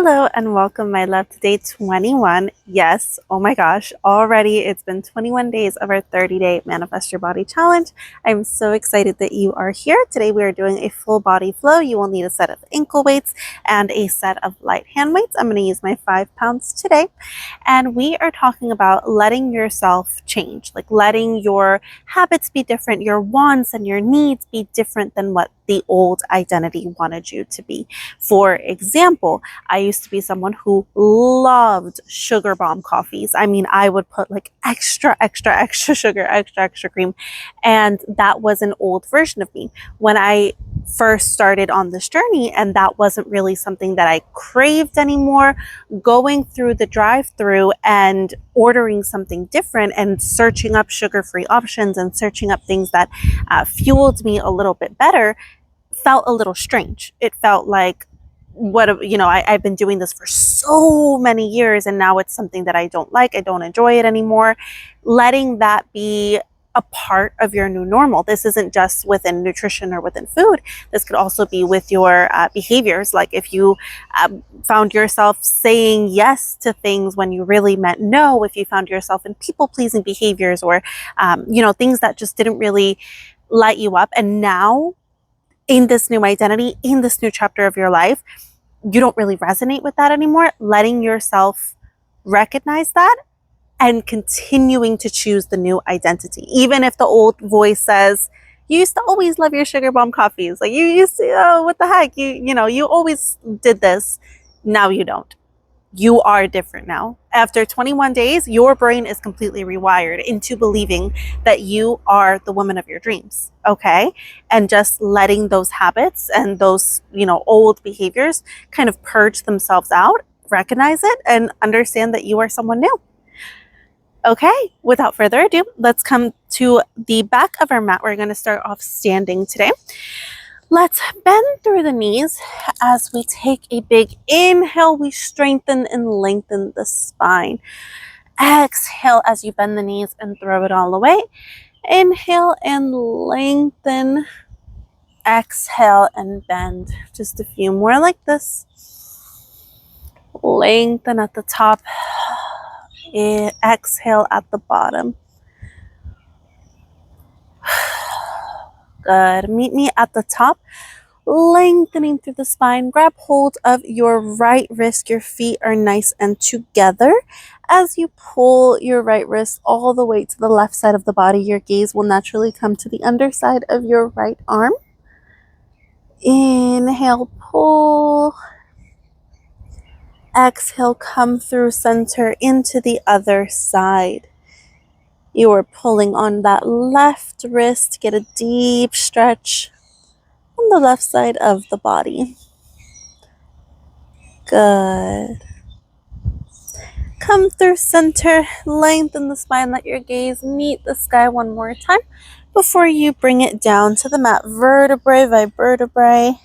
Hello and welcome, my love, to day 21. Yes, oh my gosh, already it's been 21 days of our 30-day Manifest Your Body Challenge. I'm so excited that you are here. Today we are doing a full body flow. You will need a set of ankle weights and a set of light hand weights. I'm going to use my 5 pounds today. And we are talking about letting yourself change, like letting your habits be different, your wants and your needs be different than what the old identity wanted you to be. For example, I used to be someone who loved sugar bomb coffees. I mean, I would put like extra sugar, extra cream. And that was an old version of me. When I first started on this journey, and that wasn't really something that I craved anymore, going through the drive-through and ordering something different and searching up sugar-free options and searching up things that fueled me a little bit better felt a little strange. It felt like, I've been doing this for so many years and now it's something that I don't like. I don't enjoy it anymore. Letting that be a part of your new normal. This isn't just within nutrition or within food. This could also be with your behaviors. Like if you found yourself saying yes to things when you really meant no, if you found yourself in people-pleasing behaviors or, things that just didn't really light you up. And now in this new identity, in this new chapter of your life, you don't really resonate with that anymore. Letting yourself recognize that and continuing to choose the new identity. Even if the old voice says, you used to always love your sugar bomb coffees. Like you used to, oh, what the heck? You always did this. Now you don't. You are different now. After 21 days, your brain is completely rewired into believing that you are the woman of your dreams, okay? And just letting those habits and those, old behaviors kind of purge themselves out, recognize it, and understand that you are someone new. Okay, without further ado, let's come to the back of our mat. We're going to start off standing today. Let's bend through the knees as we take a big inhale. We strengthen and lengthen the spine. Exhale as you bend the knees and throw it all away. Inhale and lengthen. Exhale and bend. Just a few more like this. Lengthen at the top. Exhale at the bottom. Good. Meet me at the top, lengthening through the spine. Grab hold of your right wrist. Your feet are nice and together. As you pull your right wrist all the way to the left side of the body, your gaze will naturally come to the underside of your right arm. Inhale, pull. Exhale, come through center into the other side. You are pulling on that left wrist. Get a deep stretch on the left side of the body. Good. Come through center, lengthen the spine, let your gaze meet the sky one more time before you bring it down to the mat, vertebrae by vertebrae.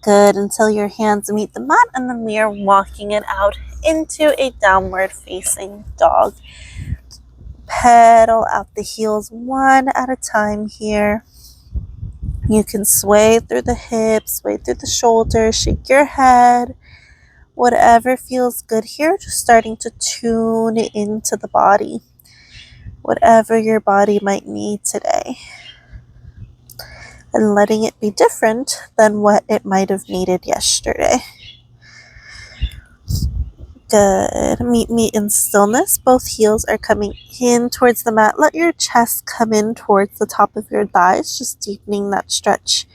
Good, until your hands meet the mat, and then we are walking it out into a downward facing dog. Pedal out the heels one at a time here. You can sway through the hips, sway through the shoulders, shake your head. Whatever feels good here, just starting to tune into the body. Whatever your body might need today. And letting it be different than what it might have needed yesterday. Good. Meet me in stillness. Both heels are coming in towards the mat. Let your chest come in towards the top of your thighs, just deepening that stretch.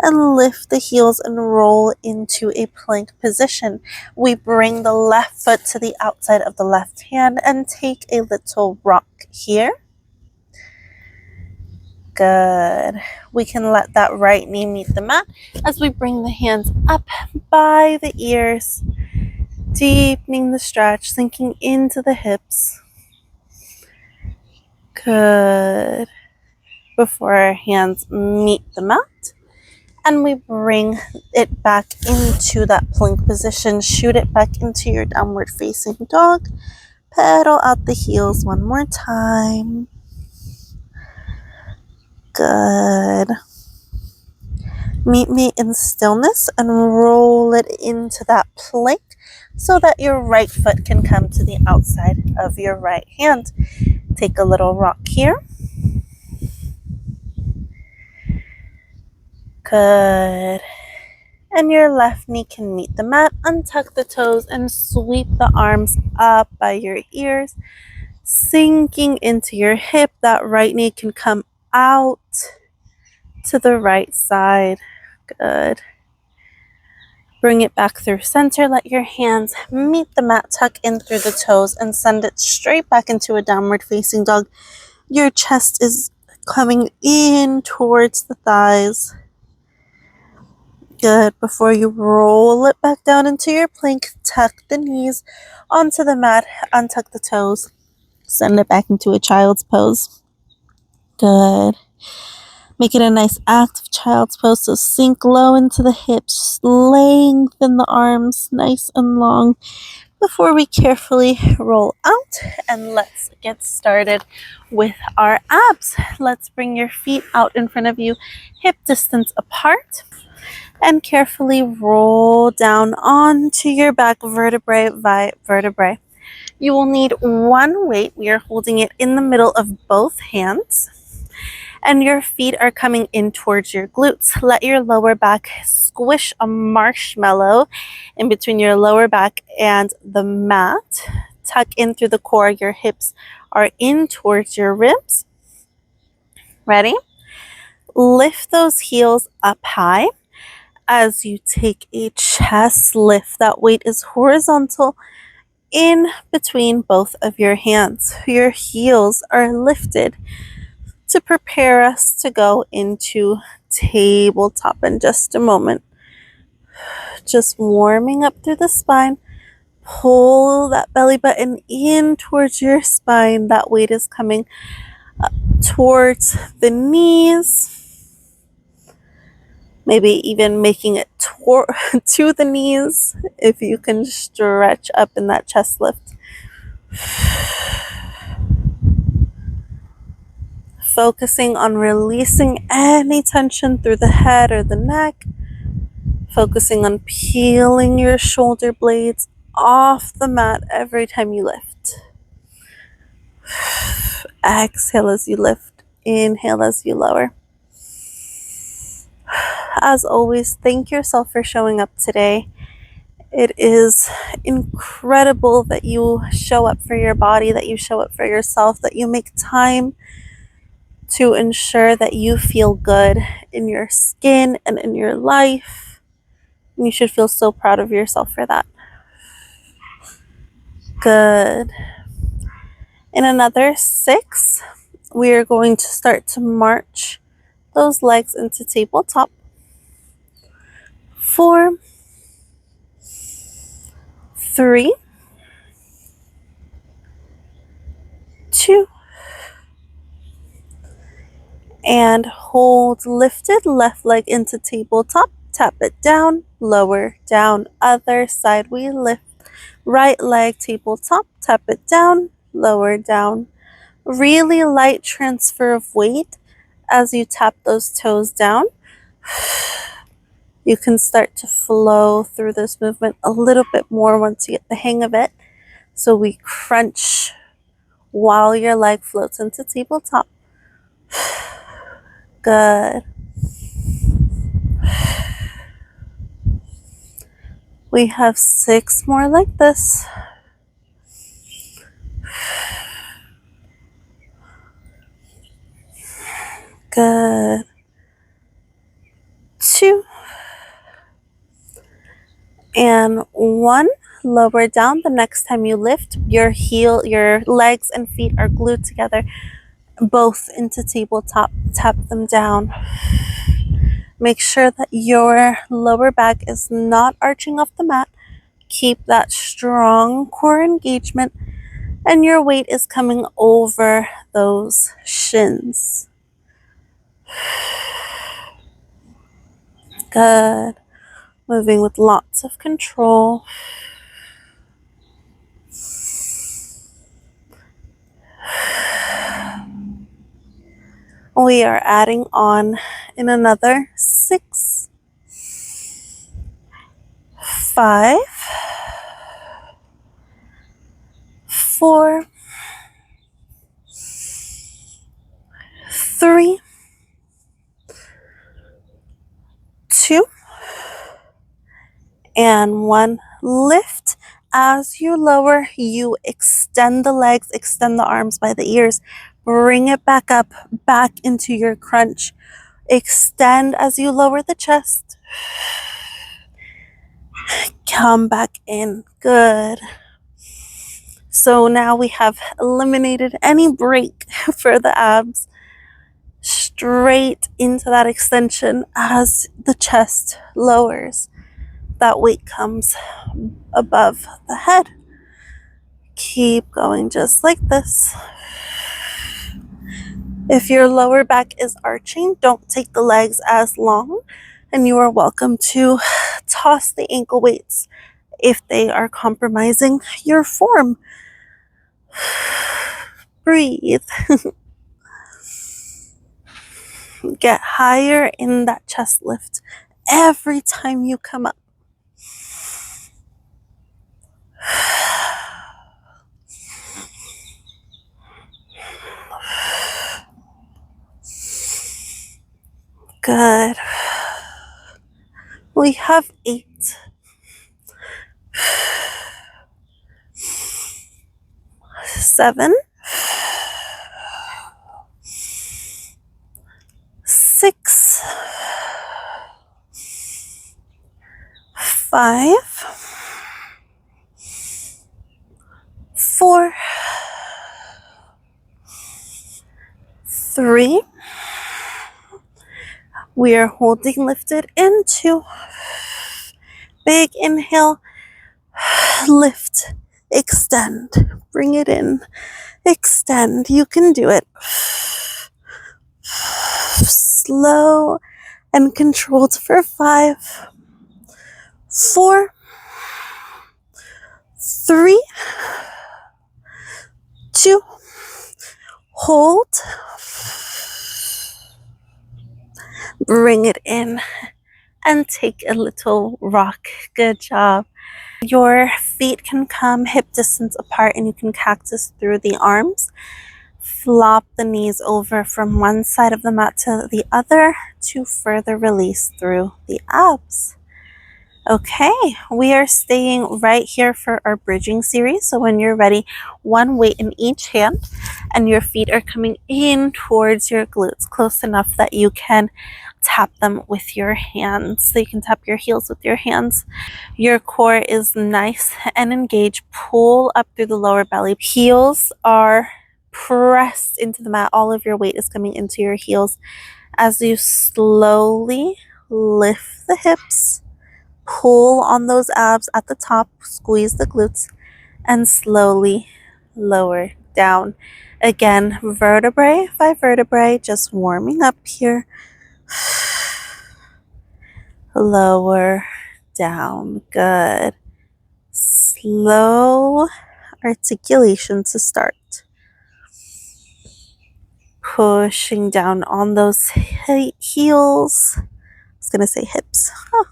And lift the heels and roll into a plank position. We bring the left foot to the outside of the left hand and take a little rock here. Good. We can let that right knee meet the mat as we bring the hands up by the ears. Deepening the stretch, sinking into the hips. Good. Before our hands meet the mat. And we bring it back into that plank position. Shoot it back into your downward facing dog. Pedal out the heels one more time. Good. Meet me in stillness and roll it into that plank so that your right foot can come to the outside of your right hand. Take a little rock here. Good. And your left knee can meet the mat. Untuck the toes and sweep the arms up by your ears, sinking into your hip. That right knee can come out to the right side. Good. Bring it back through center. Let your hands meet the mat, tuck in through the toes, and send it straight back into a downward facing dog. Your chest is coming in towards the thighs. Good. Before you roll it back down into your plank, tuck the knees onto the mat, untuck the toes, send it back into a child's pose. Good. Make it a nice active child's pose, so sink low into the hips, lengthen the arms nice and long before we carefully roll out. And let's get started with our abs. Let's bring your feet out in front of you, hip distance apart, and carefully roll down onto your back vertebrae by vertebrae. You will need one weight. We are holding it in the middle of both hands, and your feet are coming in towards your glutes. Let your lower back squish a marshmallow in between your lower back and the mat. Tuck in through the core. Your hips are in towards your ribs. Ready? Lift those heels up high. As you take a chest lift, that weight is horizontal in between both of your hands. Your heels are lifted to prepare us to go into tabletop in just a moment. Just warming up through the spine. Pull that belly button in towards your spine. That weight is coming towards the knees. Maybe even making it to the knees if you can stretch up in that chest lift. Focusing on releasing any tension through the head or the neck. Focusing on peeling your shoulder blades off the mat every time you lift. Exhale as you lift. Inhale as you lower. As always, thank yourself for showing up today. It is incredible that you show up for your body, that you show up for yourself, that you make time to ensure that you feel good in your skin and in your life. You should feel so proud of yourself for that. Good. In another 6, we are going to start to march those legs into tabletop. 4, 3, 2, and hold lifted. Left leg into tabletop. Tap it down, lower, down. Other side we lift. Right leg tabletop. Tap it down, lower, down. Really light transfer of weight as you tap those toes down. You can start to flow through this movement a little bit more once you get the hang of it. So we crunch while your leg floats into tabletop. Good. We have 6 more like this. Good. 2 and 1. Lower down. The next time you lift, your legs and feet are glued together, both into tabletop. Tap them down. Make sure that your lower back is not arching off the mat. Keep that strong core engagement, and your weight is coming over those shins. Good. Moving with lots of control. We are adding on in another 6. 5, 4, 3, 2, and 1. Lift. As you lower, you extend the legs, extend the arms by the ears. Bring it back up, back into your crunch. Extend as you lower the chest. Come back in. Good. So now we have eliminated any break for the abs. Straight into that extension as the chest lowers. That weight comes above the head. Keep going just like this. If your lower back is arching, don't take the legs as long, and you are welcome to toss the ankle weights if they are compromising your form. Breathe. Get higher in that chest lift every time you come up. Good. We have 8. 7. 6. 5. 4. 3. We are holding lifted into. Big inhale. Lift. Extend. Bring it in. Extend. You can do it. Slow and controlled for 5, 4, 3, 2, hold. Bring it in and take a little rock. Good job. Your feet can come hip distance apart and you can cactus through the arms. Flop the knees over from one side of the mat to the other to further release through the abs. Okay, we are staying right here for our bridging series. So when you're ready, one weight in each hand and your feet are coming in towards your glutes, close enough that you can tap them with your hands. So you can tap your heels with your hands. Your core is nice and engaged. Pull up through the lower belly. Heels are pressed into the mat. All of your weight is coming into your heels as you slowly lift the hips. Pull on those abs at the top, squeeze the glutes, and slowly lower down. Again, vertebrae by vertebrae, just warming up here. Lower down. Good. Slow articulation to start. Pushing down on those heels. I was going to say hips. Oh.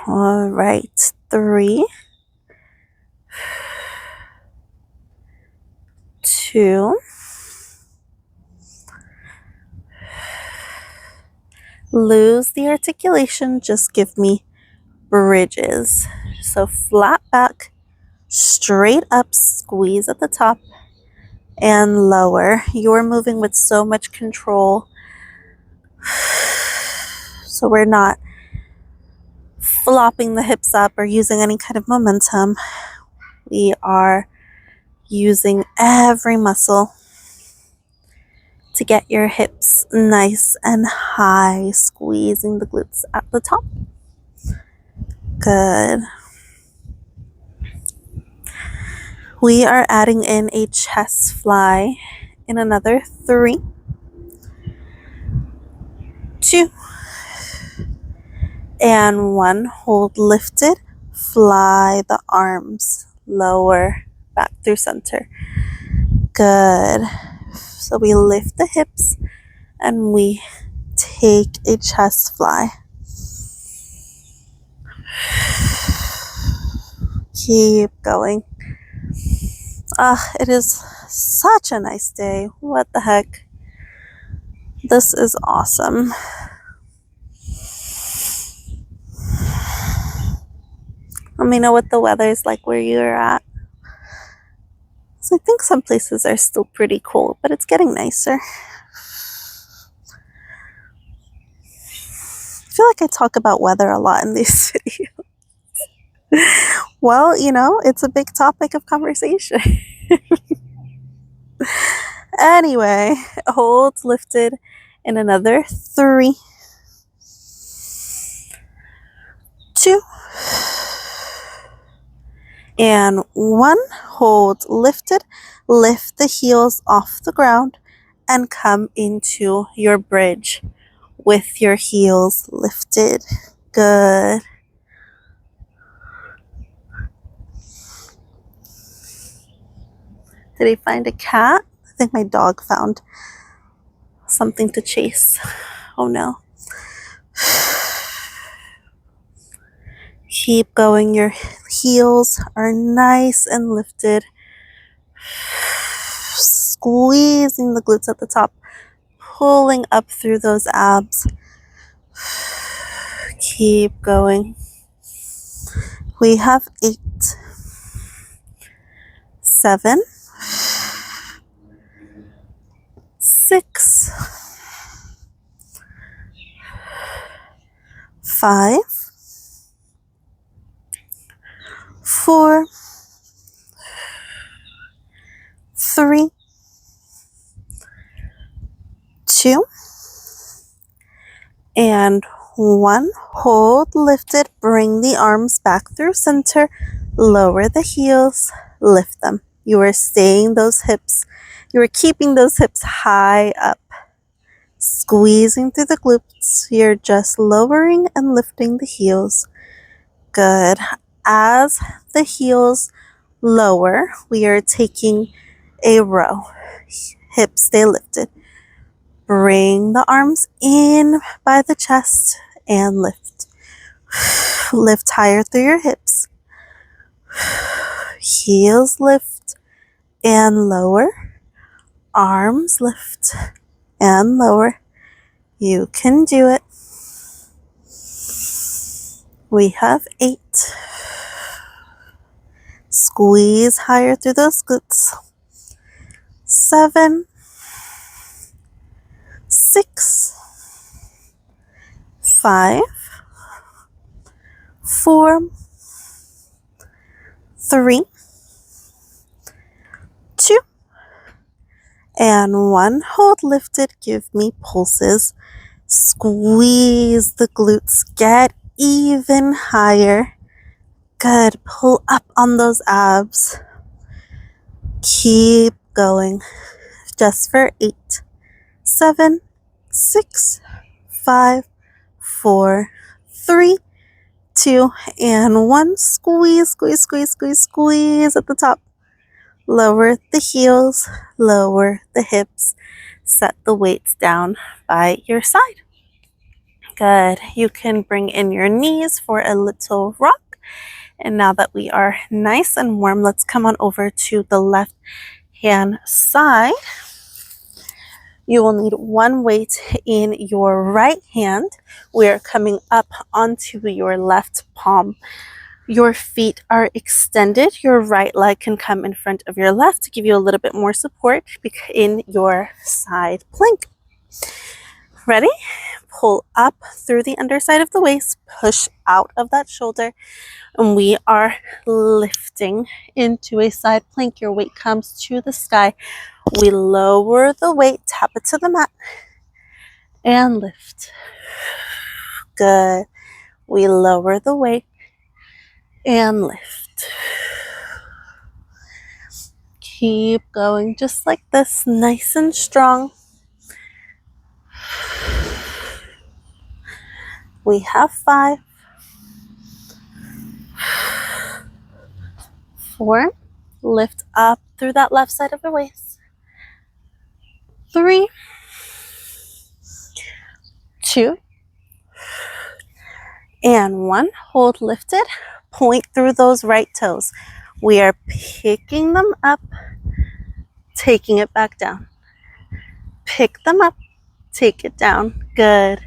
All right, 3, 2, lose the articulation, just give me bridges. So flat back, straight up, squeeze at the top, and lower. You're moving with so much control, so we're not flopping the hips up or using any kind of momentum. We are using every muscle to get your hips nice and high, squeezing the glutes at the top. Good. We are adding in a chest fly in another 3, 2, and 1. Hold lifted. Fly the arms lower back through center. Good. So we lift the hips and we take a chest fly. Keep going. It is such a nice day. What the heck? This is awesome. Let me know what the weather is like where you're at. So I think some places are still pretty cold, but it's getting nicer. I feel like I talk about weather a lot in these videos. Well, it's a big topic of conversation. Anyway, holds lifted in another 3, 2, and 1. Hold lifted. Lift the heels off the ground and come into your bridge with your heels lifted. Good. Did he find a cat? I think my dog found something to chase. Oh no. Keep going. Your heels are nice and lifted. Squeezing the glutes at the top, pulling up through those abs. Keep going. We have 8, 7, 6, 5, 4, 3, 2, and 1. Hold lifted. Bring the arms back through center. Lower the heels. Lift them. You are staying those hips. You are keeping those hips high up. Squeezing through the glutes. You're just lowering and lifting the heels. Good. As the heels lower, we are taking a row. Hips stay lifted. Bring the arms in by the chest and lift. Lift higher through your hips. Heels lift and lower. Arms lift and lower. You can do it. We have 8. Squeeze higher through those glutes. 7, 6, 5, 4, 3, 2, and 1. Hold lifted. Give me pulses. Squeeze the glutes. Get even higher. Good. Pull up on those abs. Keep going. Just for 8, 7, 6, 5, 4, 3, 2, and 1. Squeeze, squeeze, squeeze, squeeze, squeeze at the top. Lower the heels, lower the hips. Set the weights down by your side. Good. You can bring in your knees for a little rock. And now that we are nice and warm, let's come on over to the left hand side. You will need 1 weight in your right hand. We're coming up onto your left palm. Your feet are extended. Your right leg can come in front of your left to give you a little bit more support in your side plank. Ready? Pull up through the underside of the waist, push out of that shoulder, and we are lifting into a side plank. Your weight comes to the sky. We lower the weight, tap it to the mat, and lift. Good. We lower the weight and lift. Keep going just like this, nice and strong. We have 5, 4, lift up through that left side of the waist. 3, 2, and 1. Hold lifted. Point through those right toes. We are picking them up, taking it back down. Pick them up, take it down. Good.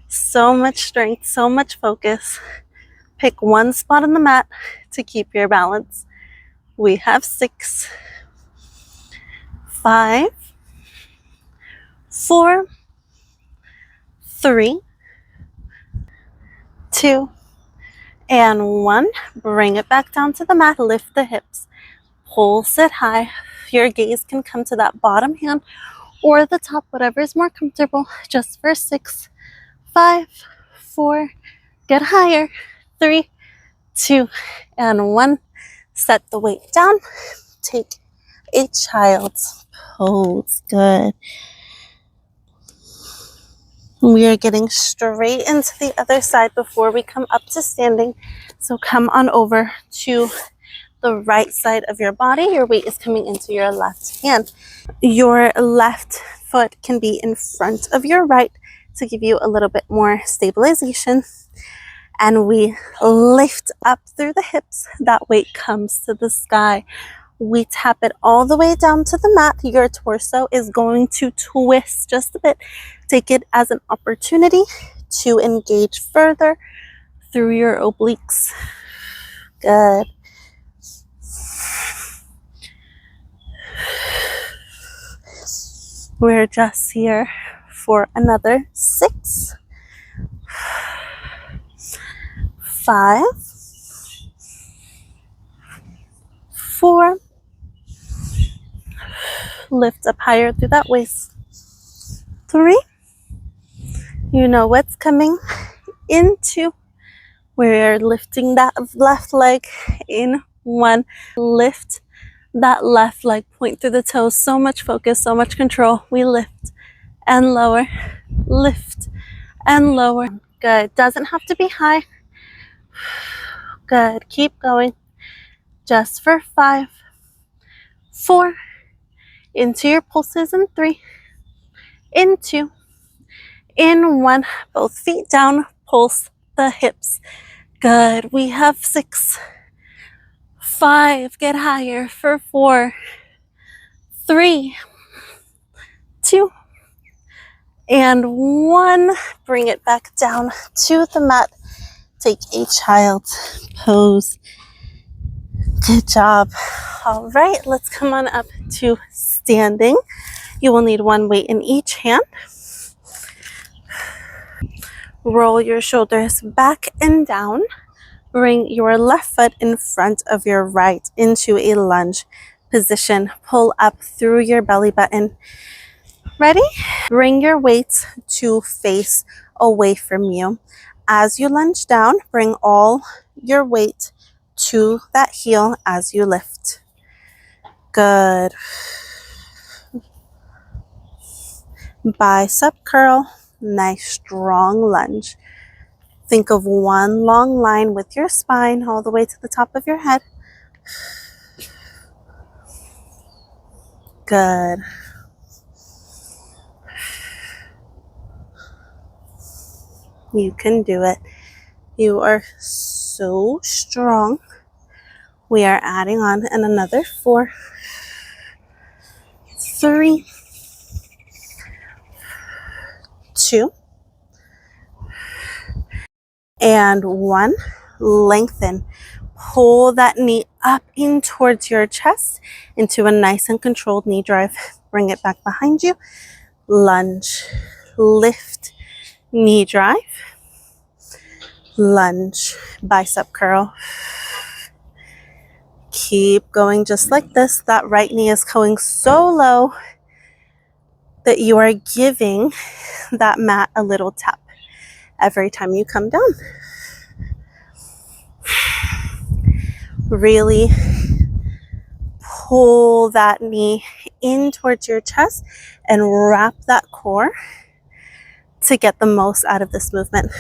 So much strength, so much focus. Pick one spot on the mat to keep your balance. We have 6, 5, 4, 3, 2, and 1. Bring it back down to the mat. Lift the hips. Pulse it high. Your gaze can come to that bottom hand or the top, whatever is more comfortable. Just for 6, 5, 4, get higher. 3, 2, and 1. Set the weight down. Take a child's pose. Good. We are getting straight into the other side before we come up to standing. So come on over to the right side of your body. Your weight is coming into your left hand. Your left foot can be in front of your right to give you a little bit more stabilization. And we lift up through the hips. That weight comes to the sky. We tap it all the way down to the mat. Your torso is going to twist just a bit. Take it as an opportunity to engage further through your obliques. Good. We're just here for another 6, 5, 4, lift up higher through that waist. 3, you know what's coming. Into, we're lifting that left leg in 1. Lift that left leg, point through the toes. So much focus, so much control. We lift and lower, lift and lower. Good. Doesn't have to be high. Good. Keep going. Just for 5, 4, into your pulses in 3, in 2, in 1. Both feet down, pulse the hips. Good. We have 6, 5, get higher for 4, 3, 2, and 1. Bring it back down to the mat. Take a child's pose. Good job. All right, let's come on up to standing. You will need 1 weight in each hand. Roll your shoulders back and down. Bring your left foot in front of your right into a lunge position. Pull up through your belly button. Ready? Bring your weights to face away from you. As you lunge down, bring all your weight to that heel as you lift. Good. Bicep curl. Nice strong lunge. Think of 1 long line with your spine all the way to the top of your head. Good. You can do it. You are so strong. We are adding on in another 4, 3, 2, and 1. Lengthen. Pull that knee up in towards your chest into a nice and controlled knee drive. Bring it back behind you. Lunge. Lift. Knee drive. Lunge. Bicep curl. Keep going just like this. That right knee is going so low that you are giving that mat a little tap every time you come down. Really pull that knee in towards your chest and wrap that core to get the most out of this movement.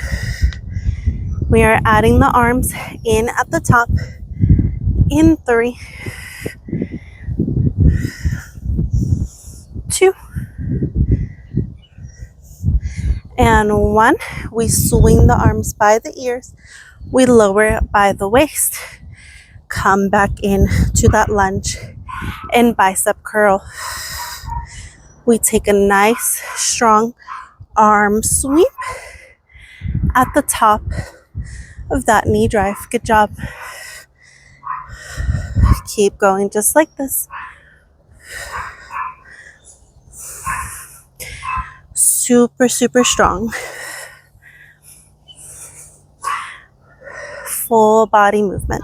We are adding the arms in at the top in 3, 2, And 1, we swing the arms by the ears, we lower it by the waist, come back in to that lunge and bicep curl. We take a nice strong arm sweep at the top of that knee drive. Good job. Keep going just like this. Super, super strong. Full body movement.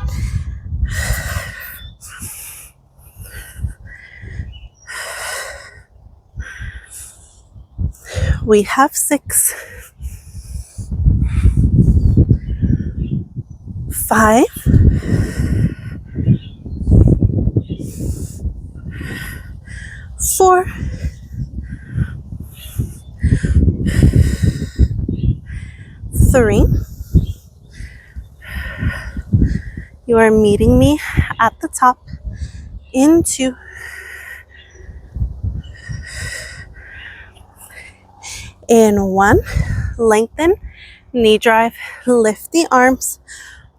We have 6, 5, 4, 3. You are meeting me at the top in 2. In 1, lengthen, knee drive, lift the arms,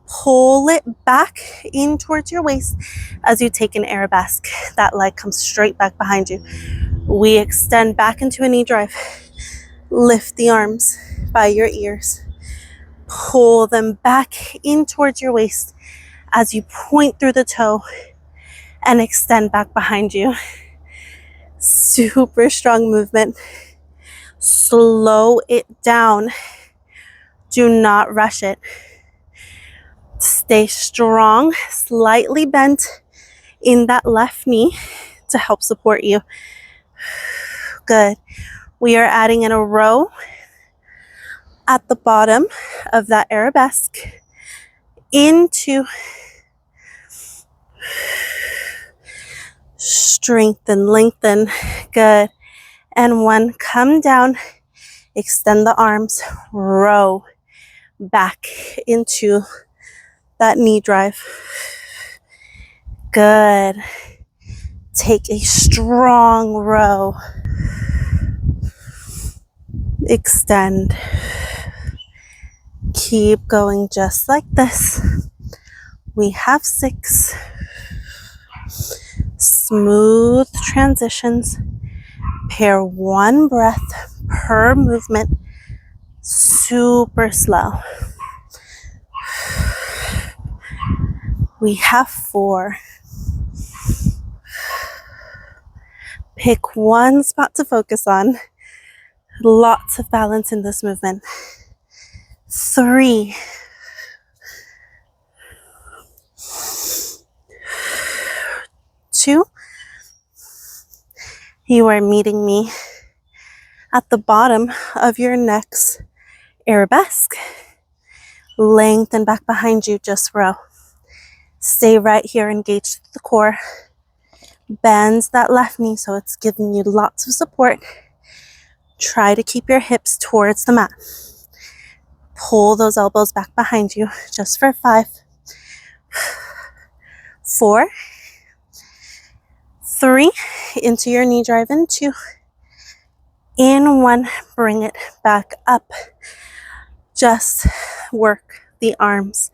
pull it back in towards your waist as you take an arabesque. That leg comes straight back behind you. We extend back into a knee drive. Lift the arms by your ears. Pull them back in towards your waist as you point through the toe and extend back behind you. Super strong movement. Slow it down. Do not rush it. Stay strong, slightly bent in that left knee to help support you. Good. We are adding in a row at the bottom of that arabesque into strengthen, lengthen. Good. And 1, come down, extend the arms, row back into that knee drive. Good. Take a strong row. Extend. Keep going just like this. We have 6. Smooth transitions. Pair 1 breath per movement. Super slow. We have 4. Pick one spot to focus on. Lots of balance in this movement. 3. 2. You are meeting me at the bottom of your next arabesque. Lengthen back behind you, just row. Stay right here, engaged to the core. Bend that left knee so it's giving you lots of support. Try to keep your hips towards the mat. Pull those elbows back behind you, just for 5, 4, 3, into your knee drive in 2, in 1, bring it back up. Just work the arms.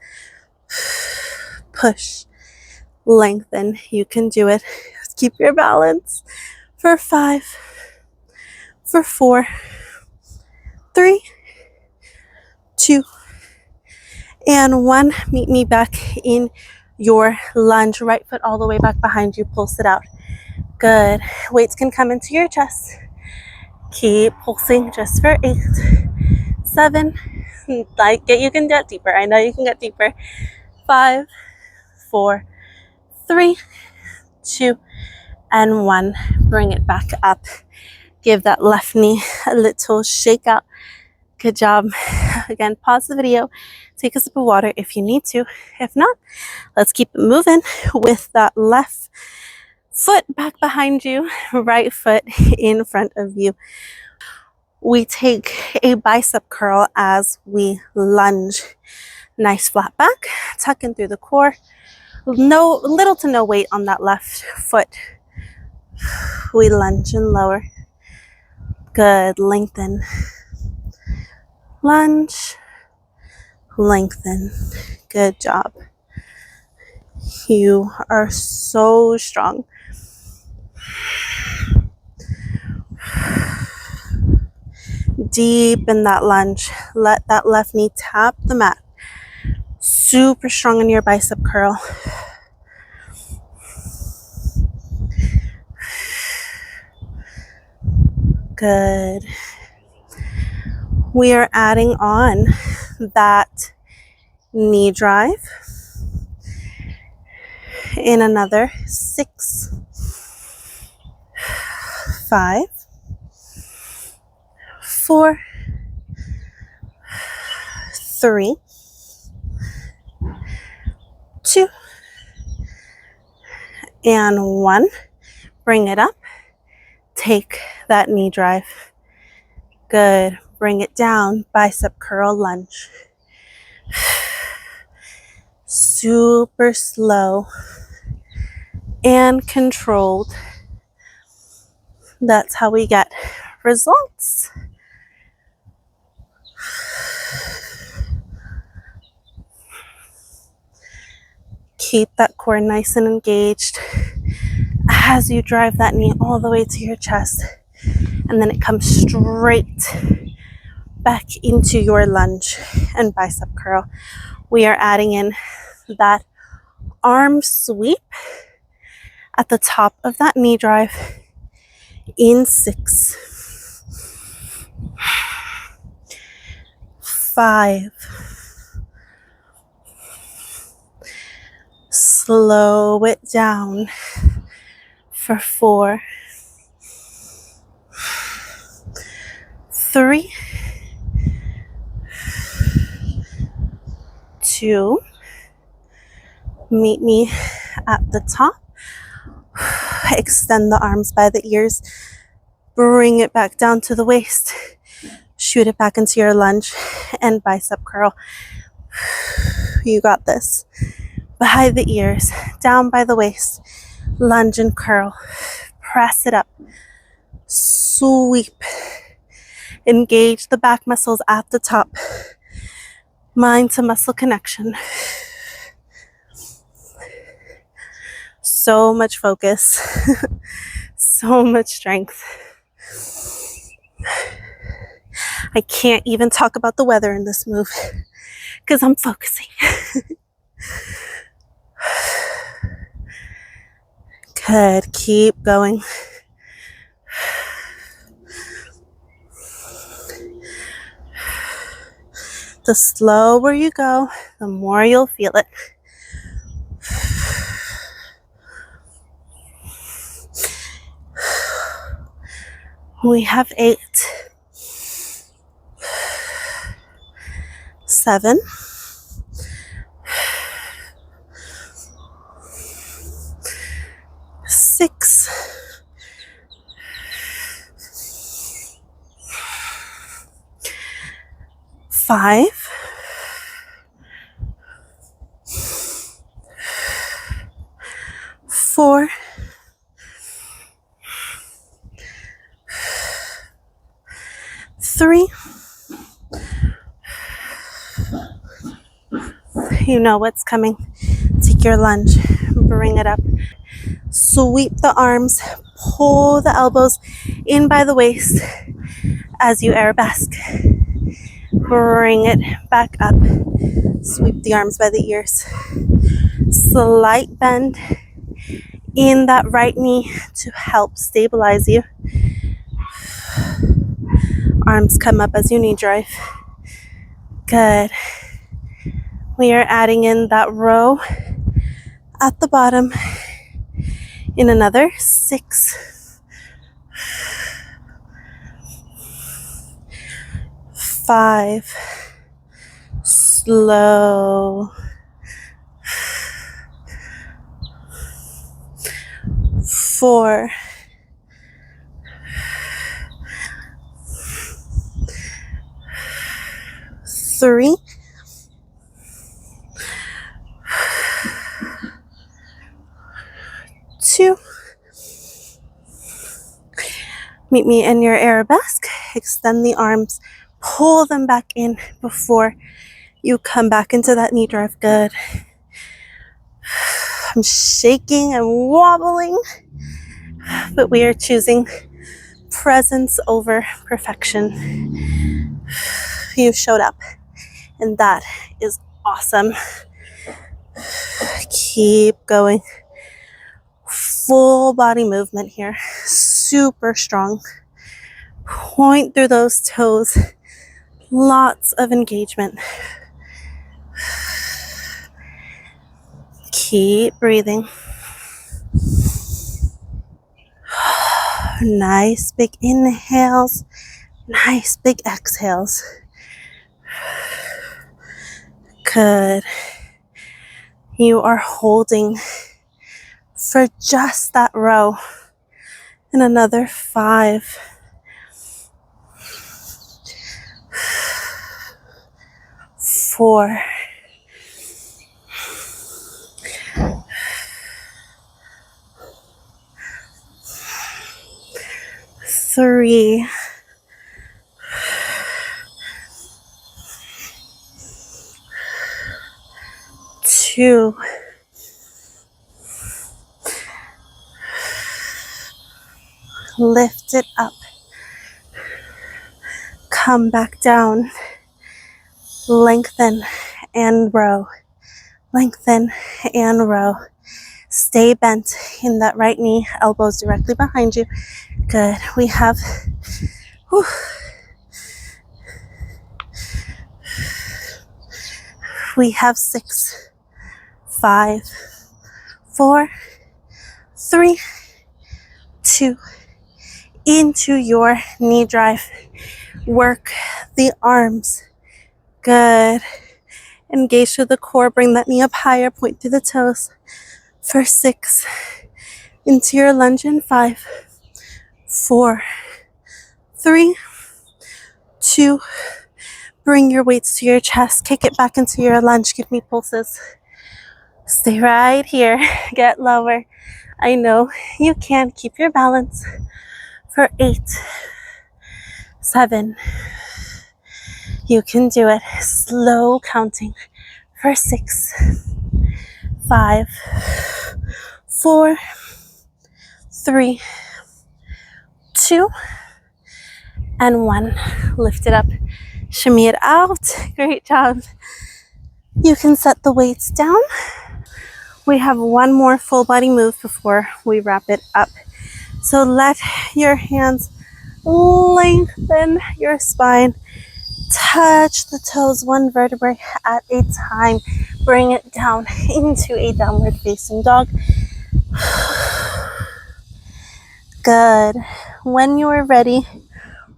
Push, lengthen, you can do it. Keep your balance for 5, for 4, 3, 2, and 1. Meet me back in your lunge. Right foot all the way back behind you, pulse it out. Good. Weights can come into your chest. Keep pulsing just for 8, 7, you can get deeper. I know you can get deeper. 5, 4, 3, 2, and 1. Bring it back up. Give that left knee a little shake out. Good job. Again, pause the video, take a sip of water if you need to. If not, let's keep it moving with that left foot back behind you, right foot in front of you. We take a bicep curl as we lunge. Nice flat back, tuck in through the core. Little to no weight on that left foot. We lunge and lower. Good, lengthen. lunge, lengthen. Good job. You are so strong. Deep in that lunge. Let that left knee tap the mat. Super strong in your bicep curl. Good. We are adding on that knee drive in another 6, 5, 4, 3, 2, and 1. Bring it up. Take that knee drive. Good. Bring it down. Bicep curl lunge. Super slow and controlled. That's how we get results. Keep that core nice and engaged as you drive that knee all the way to your chest, and then it comes straight back into your lunge and bicep curl. We are adding in that arm sweep at the top of that knee drive in 6, 5, slow it down for 4, 3, 2, meet me at the top. Extend the arms by the ears. Bring it back down to the waist. Shoot it back into your lunge and bicep curl. You got this. Behind the ears, down by the waist. Lunge and curl. Press it up. Sweep. Engage the back muscles at the top. Mind to muscle connection. So much focus. So much strength. I can't even talk about the weather in this move because I'm focusing. Good. Keep going. The slower you go, the more you'll feel it. We have 8, 7, 6, 5, 4, 3. You know what's coming. Take your lunge, bring it up. Sweep the arms, pull the elbows in by the waist as you arabesque. Bring it back up. Sweep the arms by the ears. Slight bend in that right knee to help stabilize you. Arms come up as you knee drive. Good. We are adding in that row at the bottom in another 6, 5, slow, 4, 3, 2. Meet me in your arabesque. Extend the arms, Pull them back in before you come back into that knee drive. Good. I'm shaking and wobbling, but we are choosing presence over perfection. You showed up, and that is awesome. Keep going. Full body movement here. Super strong. Point through those toes. Lots of engagement. Keep breathing. Nice big inhales. Nice big exhales. Good. You are holding for just that row. And another 5. 4. 3. 2. Lift it up. Come back down. Lengthen and row. Lengthen and row. Stay bent in that right knee. Elbows directly behind you. Good. We have... Whew, we have 6, 5, 4, 3, 2, into your knee drive. Work the arms. Good. Engage through the core. Bring that knee up higher. Point through the toes. For 6. Into your lunge in 5, 4, 3, 2. Bring your weights to your chest. Kick it back into your lunge. Give me pulses. Stay right here. Get lower. I know you can. Keep your balance. For 8, 7. You can do it. Slow counting. For 6, 5, 4, 3, 2, and 1. Lift it up. Shimmy it out. Great job. You can set the weights down. We have one more full body move before we wrap it up. So let your hands lengthen your spine. Touch the toes, one vertebrae at a time. Bring it down into a downward facing dog. Good. When you are ready,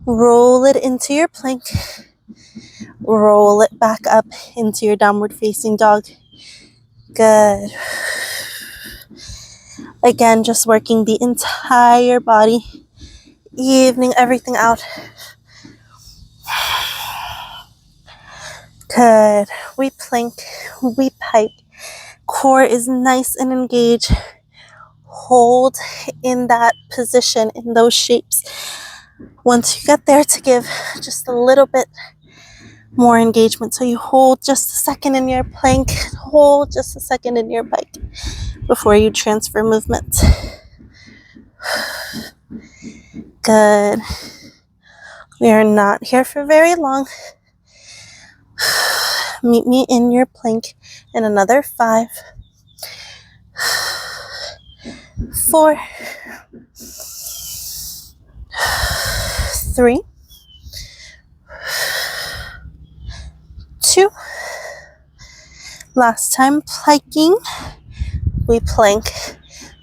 roll it into your plank. Roll it back up into your downward facing dog. Good. Again, just working the entire body, evening everything out. Good. We plank, we pike. Core is nice and engaged. Hold in that position, in those shapes. Once you get there, to give just a little bit more engagement. So you hold just a second in your plank, hold just a second in your pike before you transfer movement. Good. We are not here for very long. Meet me in your plank in another 5, 4, 3, 2. Last time planking. We plank.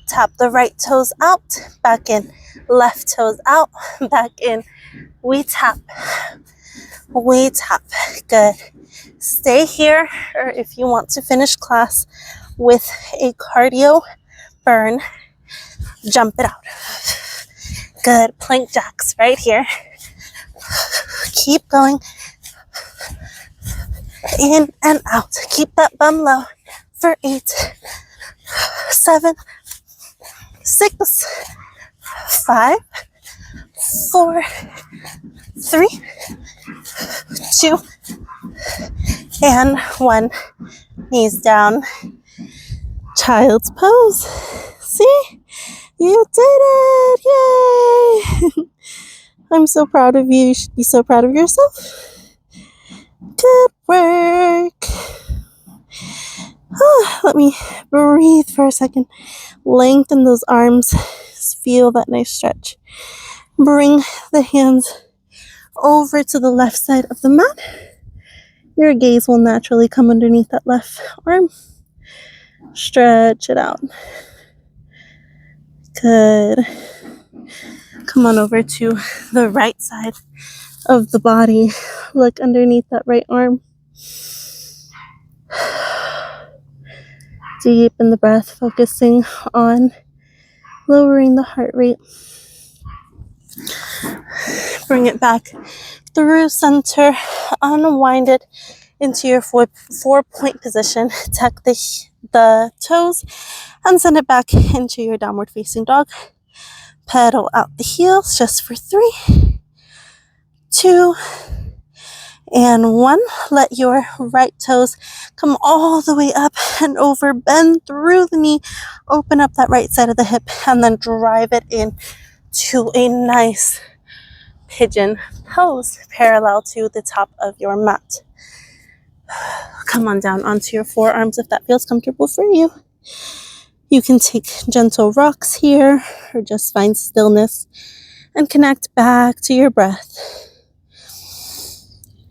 Tap the right toes out, back in. Left toes out, back in. We tap. We tap. Good. Stay here, or if you want to finish class with a cardio burn, jump it out. Good. Plank jacks right here. Keep going. In and out. Keep that bum low for 8, 7, 6, 5, 4, 3, 2, and 1. Knees down. Child's pose. See? You did it! Yay! I'm so proud of you. You should be so proud of yourself. Good work. Let me breathe for a second. Lengthen those arms. Just feel that nice stretch. Bring the hands over to the left side of the mat. Your gaze will naturally come underneath that left arm. Stretch it out. Good. Come on over to the right side of the body. Look underneath that right arm. Deepen the breath, focusing on lowering the heart rate. Bring it back through center. Unwind it into your 4-point position. Tuck the toes and send it back into your downward facing dog. Pedal out the heels just for 3, 2, and 1. Let your right toes come all the way up and over. Bend through the knee. Open up that right side of the hip and then drive it in to a nice pigeon pose parallel to the top of your mat. Come on down onto your forearms if that feels comfortable for you. You can take gentle rocks here or just find stillness and connect back to your breath.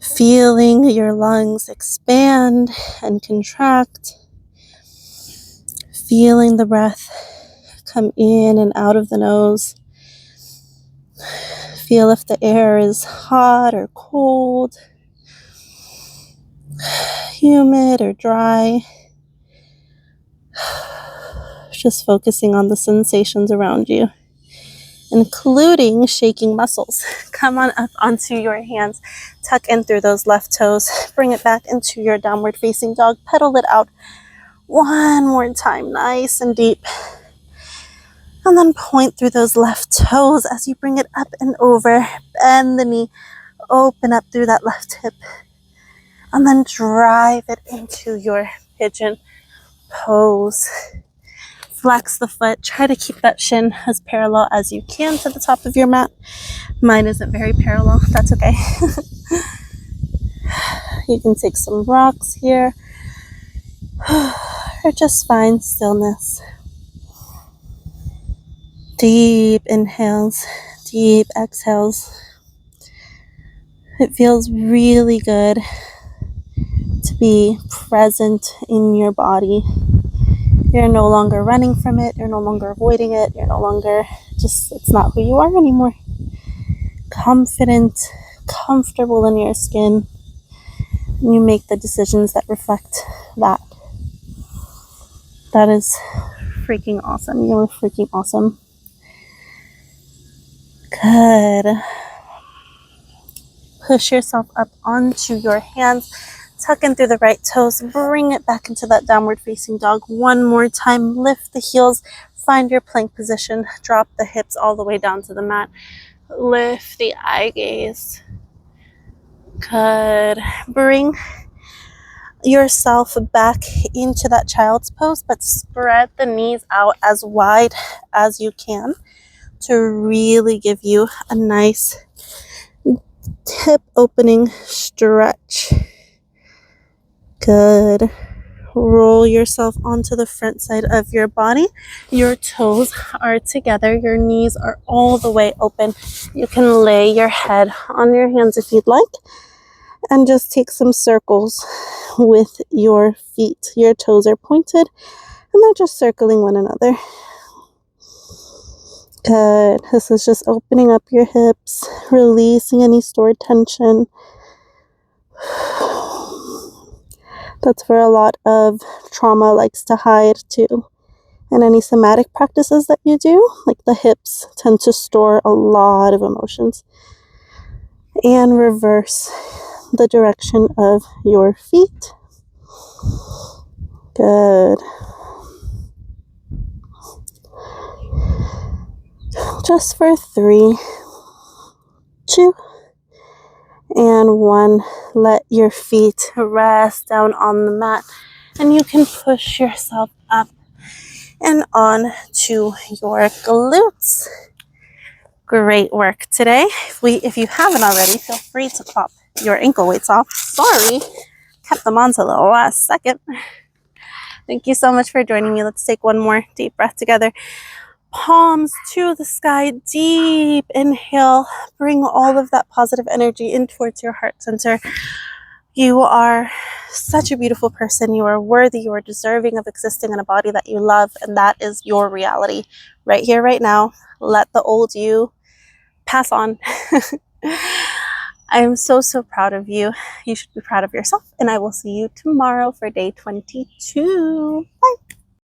Feeling your lungs expand and contract. Feeling the breath come in and out of the nose. Feel if the air is hot or cold, humid or dry. Just focusing on the sensations around you, including shaking muscles. Come on up onto your hands. Tuck in through those left toes. Bring it back into your downward facing dog. Pedal it out one more time, nice and deep. And then point through those left toes as you bring it up and over. Bend the knee. Open up through that left hip. And then drive it into your pigeon pose. Flex the foot. Try to keep that shin as parallel as you can to the top of your mat. Mine isn't very parallel. That's okay. You can take some rocks here. Or just find stillness. Deep inhales. Deep exhales. It feels really good to be present in your body. You're no longer running from it. You're no longer avoiding it. You're no longer it's not who you are anymore. Confident, comfortable in your skin. And you make the decisions that reflect that. That is freaking awesome. You're freaking awesome. Good. Push yourself up onto your hands. Tuck in through the right toes. Bring it back into that downward facing dog. One more time. Lift the heels. Find your plank position. Drop the hips all the way down to the mat. Lift the eye gaze. Good. Bring yourself back into that child's pose, but spread the knees out as wide as you can to really give you a nice hip opening stretch. Good. Roll yourself onto the front side of your body. Your toes are together. Your knees are all the way open. You can lay your head on your hands if you'd like. And just take some circles with your feet. Your toes are pointed and they're just circling one another. Good. This is just opening up your hips, releasing any stored tension. That's where a lot of trauma likes to hide too. And any somatic practices that you do, like the hips, tend to store a lot of emotions. And reverse the direction of your feet. Good. Just for 3, 2 and 1. Let your feet rest down on the mat, and you can push yourself up and on to your glutes. Great work today. If you haven't already, feel free to pop your ankle weights off. Sorry, kept them on till the last second. Thank you so much for joining me. Let's take one more deep breath together. Palms to the sky, deep inhale. Bring all of that positive energy in towards your heart center. You are such a beautiful person. You are worthy. You are deserving of existing in a body that you love, and that is your reality right here, right now. Let the old you pass on. I am so proud of you. You should be proud of yourself, and I will see you tomorrow for day 22. Bye.